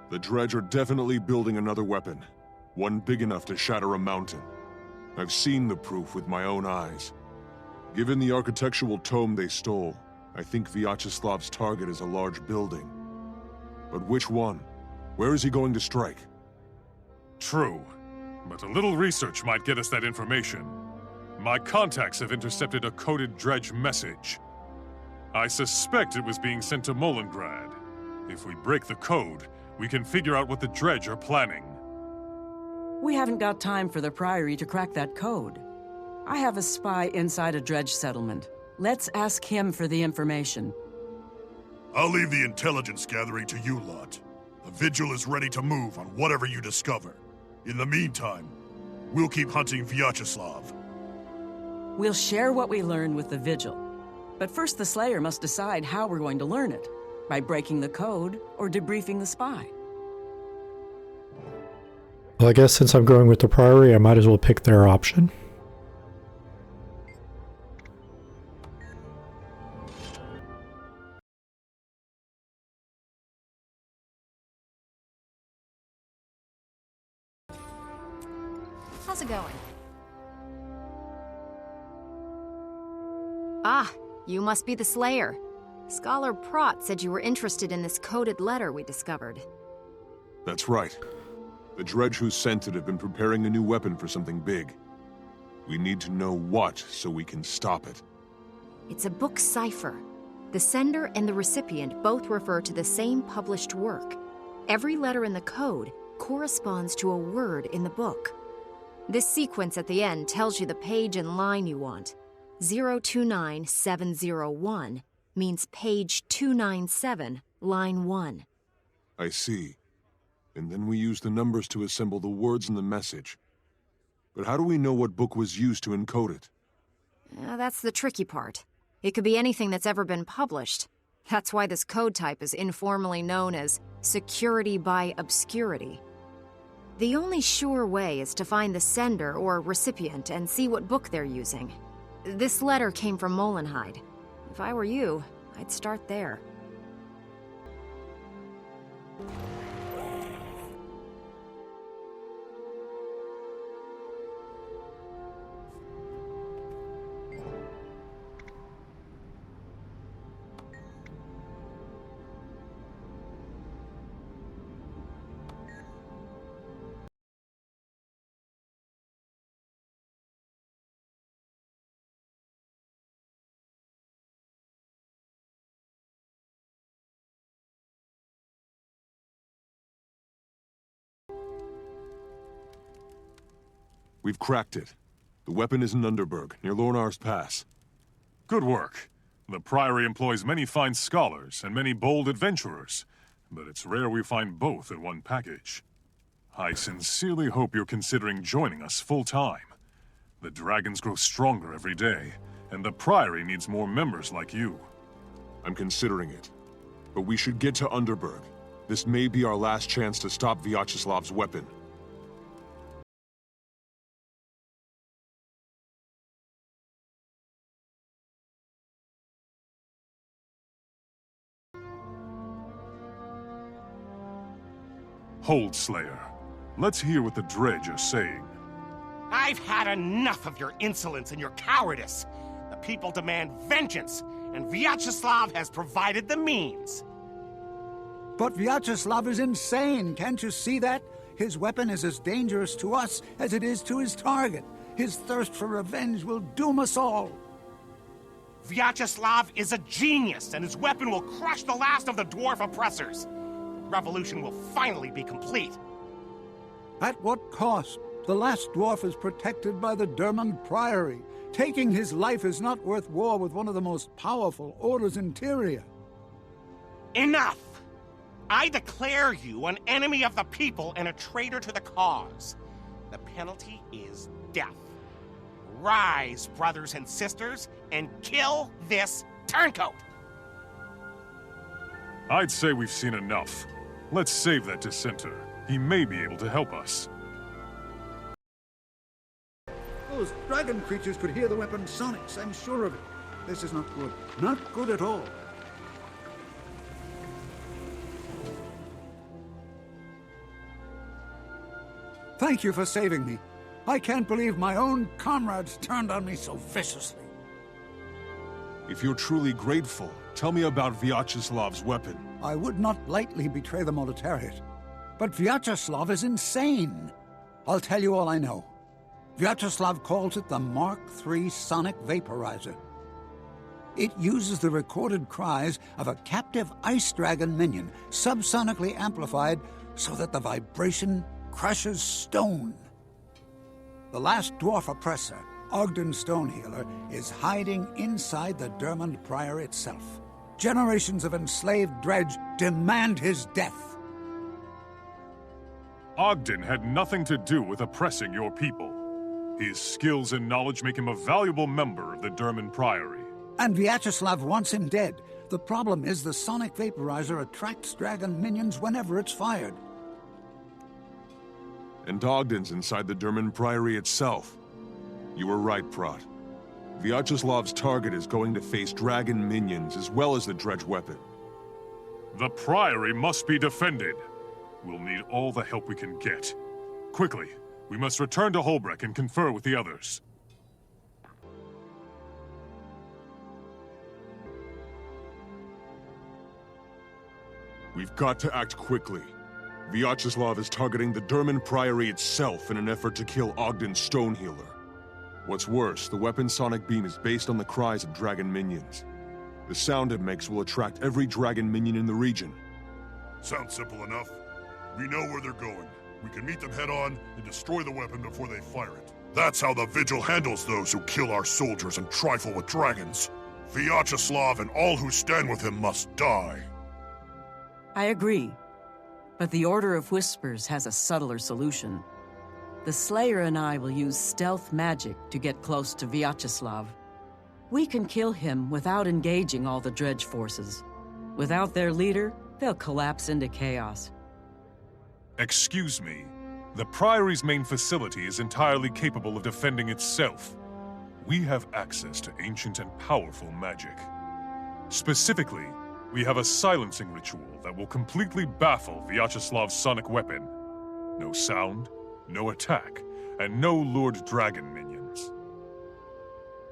The Dredge are definitely building another weapon. One big enough to shatter a mountain. I've seen the proof with my own eyes. Given the architectural tome they stole, I think Vyacheslav's target is a large building. But which one? Where is he going to strike? True, but a little research might get us that information. My contacts have intercepted a coded Dredge message. I suspect it was being sent to Molengrad. If we break the code, we can figure out what the Dredge are planning. We haven't got time for the Priory to crack that code. I have a spy inside a Dredge settlement. Let's ask him for the information. I'll leave the intelligence gathering to you lot. The Vigil is ready to move on whatever you discover. In the meantime, we'll keep hunting Vyacheslav. We'll share what we learn with the Vigil. But first the Slayer must decide how we're going to learn it. By breaking the code, or debriefing the spy. Well, I guess since I'm going with the Priory, I might as well pick their option. How's it going? Ah, you must be the Slayer. Scholar Prot said you were interested in this coded letter we discovered. That's right. The Dredge who sent it have been preparing a new weapon for something big. We need to know what so we can stop it. It's a book cipher. The sender and the recipient both refer to the same published work. Every letter in the code corresponds to a word in the book. This sequence at the end tells you the page and line you want. 029701 means page 297, line 1. I see. And then we use the numbers to assemble the words in the message. But how do we know what book was used to encode it? That's the tricky part. It could be anything that's ever been published. That's why this code type is informally known as security by obscurity. The only sure way is to find the sender or recipient and see what book they're using. This letter came from Molenheide. If I were you, I'd start there. We've cracked it. The weapon is in Underberg, near Lornar's Pass. Good work. The Priory employs many fine scholars and many bold adventurers, but it's rare we find both in one package. I sincerely hope you're considering joining us full-time. The dragons grow stronger every day, and the Priory needs more members like you. I'm considering it. But we should get to Underberg. This may be our last chance to stop Vyacheslav's weapon. Hold, Slayer. Let's hear what the Dredge are saying. I've had enough of your insolence and your cowardice. The people demand vengeance, and Vyacheslav has provided the means. But Vyacheslav is insane, can't you see that? His weapon is as dangerous to us as it is to his target. His thirst for revenge will doom us all. Vyacheslav is a genius, and his weapon will crush the last of the dwarf oppressors. Revolution will finally be complete. At what cost? The last dwarf is protected by the Dermond Priory. Taking his life is not worth war with one of the most powerful orders in Tyria. Enough! I declare you an enemy of the people and a traitor to the cause. The penalty is death. Rise, brothers and sisters, and kill this turncoat! I'd say we've seen enough. Let's save that dissenter. He may be able to help us. Those dragon creatures could hear the weapon's sonics, I'm sure of it. This is not good. Not good at all. Thank you for saving me. I can't believe my own comrades turned on me so viciously. If you're truly grateful, tell me about Vyacheslav's weapon. I would not lightly betray the Militariat, but Vyacheslav is insane. I'll tell you all I know. Vyacheslav calls it the Mark III Sonic Vaporizer. It uses the recorded cries of a captive ice dragon minion, subsonically amplified so that the vibration crushes stone. The last dwarf oppressor, Ogden Stonehealer, is hiding inside the Dermond Priory itself. Generations of enslaved dredge demand his death. Ogden had nothing to do with oppressing your people. His skills and knowledge make him a valuable member of the Dermond Priory. And Vyacheslav wants him dead. The problem is the sonic vaporizer attracts dragon minions whenever it's fired. And Ogden's inside the Dermond Priory itself. You were right, Prot. Vyacheslav's target is going to face dragon minions as well as the dredge weapon. The Priory must be defended. We'll need all the help we can get. Quickly, we must return to Holbrook and confer with the others. We've got to act quickly. Vyacheslav is targeting the Dermond Priory itself in an effort to kill Ogden Stonehealer. What's worse, the weapon's sonic beam is based on the cries of dragon minions. The sound it makes will attract every dragon minion in the region. Sounds simple enough. We know where they're going. We can meet them head-on and destroy the weapon before they fire it. That's how the Vigil handles those who kill our soldiers and trifle with dragons. Vyacheslav and all who stand with him must die. I agree. But the Order of Whispers has a subtler solution. The Slayer and I will use stealth magic to get close to Vyacheslav. We can kill him without engaging all the dredge forces. Without their leader, they'll collapse into chaos. Excuse me. The Priory's main facility is entirely capable of defending itself. We have access to ancient and powerful magic. Specifically, we have a silencing ritual that will completely baffle Vyacheslav's sonic weapon. No sound, no attack, and no lured dragon minions.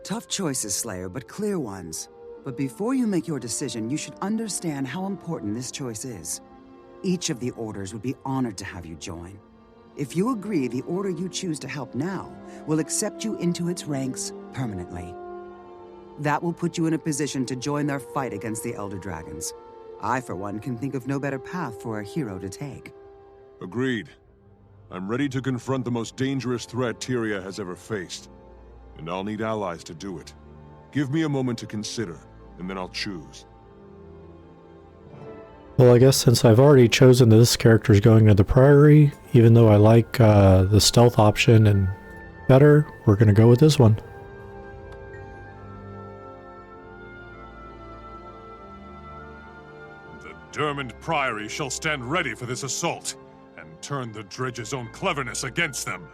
Tough choices, Slayer, but clear ones. But before you make your decision, you should understand how important this choice is. Each of the orders would be honored to have you join. If you agree, the order you choose to help now will accept you into its ranks permanently. That will put you in a position to join their fight against the Elder Dragons. I, for one, can think of no better path for a hero to take. Agreed. I'm ready to confront the most dangerous threat Tyria has ever faced. And I'll need allies to do it. Give me a moment to consider, and then I'll choose. Well, I guess since I've already chosen that this character is going to the Priory, even though I like the stealth option and better, we're going to go with this one. The Dermond Priory shall stand ready for this assault, and turn the Dredge's own cleverness against them.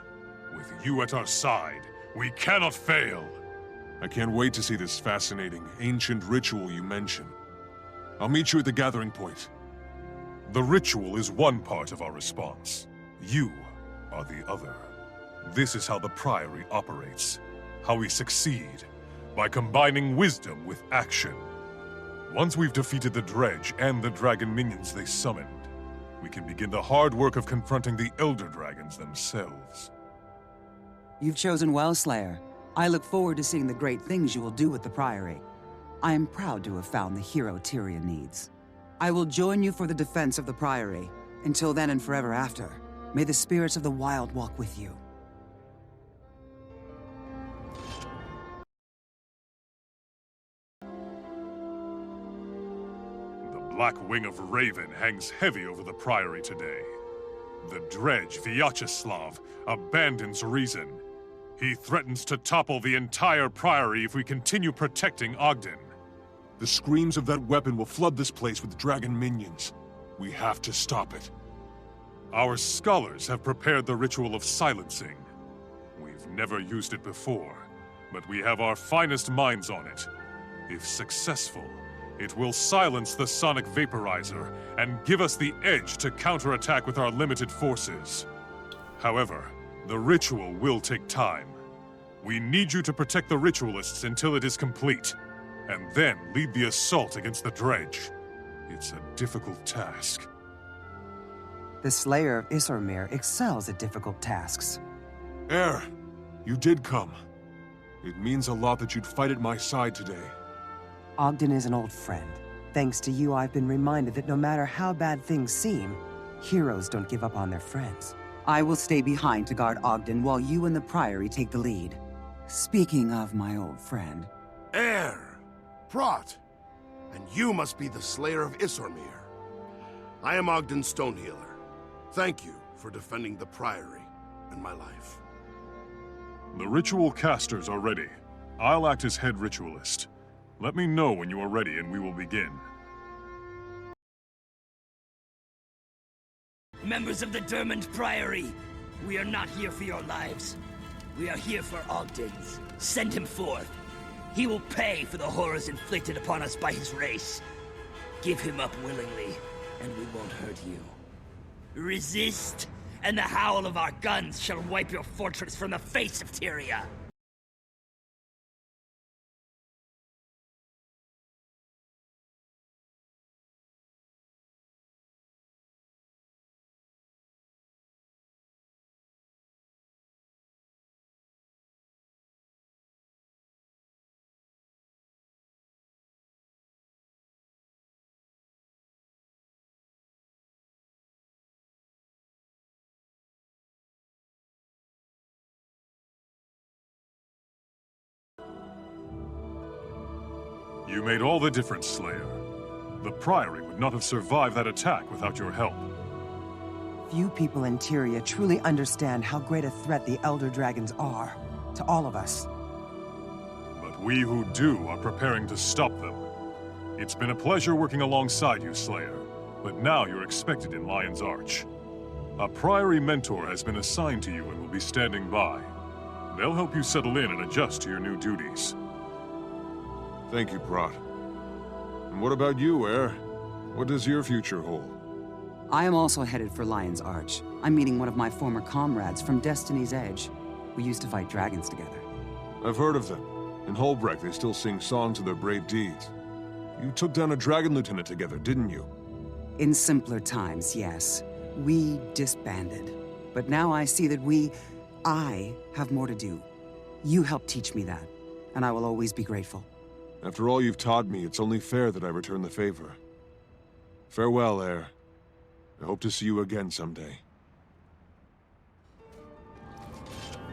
With you at our side, we cannot fail. I can't wait to see this fascinating, ancient ritual you mentioned. I'll meet you at the gathering point. The ritual is one part of our response. You are the other. This is how the Priory operates. How we succeed. By combining wisdom with action. Once we've defeated the Dredge and the dragon minions they summoned, we can begin the hard work of confronting the Elder Dragons themselves. You've chosen well, Slayer. I look forward to seeing the great things you will do with the Priory. I am proud to have found the hero Tyria needs. I will join you for the defense of the Priory. Until then and forever after, may the spirits of the wild walk with you. The black wing of Raven hangs heavy over the Priory today. The Dredge, Vyacheslav, abandons reason. He threatens to topple the entire Priory if we continue protecting Ogden. The screams of that weapon will flood this place with dragon minions. We have to stop it. Our scholars have prepared the ritual of silencing. We've never used it before, but we have our finest minds on it. If successful, it will silence the sonic vaporizer and give us the edge to counterattack with our limited forces. However, the ritual will take time. We need you to protect the ritualists until it is complete, and then lead the assault against the dredge. It's a difficult task. The Slayer of Issormere excels at difficult tasks. Air, you did come. It means a lot that you'd fight at my side today. Ogden is an old friend. Thanks to you, I've been reminded that no matter how bad things seem, heroes don't give up on their friends. I will stay behind to guard Ogden while you and the Priory take the lead. Speaking of my old friend... Air! Prot! And you must be the Slayer of Issormere. I am Ogden Stonehealer. Thank you for defending the Priory and my life. The ritual casters are ready. I'll act as head ritualist. Let me know when you are ready and we will begin. Members of the Dermond Priory, we are not here for your lives. We are here for Ogden's. Send him forth. He will pay for the horrors inflicted upon us by his race. Give him up willingly, and we won't hurt you. Resist, and the howl of our guns shall wipe your fortress from the face of Tyria. You made all the difference, Slayer. The Priory would not have survived that attack without your help. Few people in Tyria truly understand how great a threat the Elder Dragons are to all of us. But we who do are preparing to stop them. It's been a pleasure working alongside you, Slayer, but now you're expected in Lion's Arch. A Priory mentor has been assigned to you and will be standing by. They'll help you settle in and adjust to your new duties. Thank you, Prot. And what about you, Air? What does your future hold? I am also headed for Lion's Arch. I'm meeting one of my former comrades from Destiny's Edge. We used to fight dragons together. I've heard of them. In Holbrecht, they still sing songs of their brave deeds. You took down a dragon lieutenant together, didn't you? In simpler times, yes. We disbanded. But now I see that I have more to do. You helped teach me that, and I will always be grateful. After all you've taught me, it's only fair that I return the favor. Farewell, Air. I hope to see you again someday.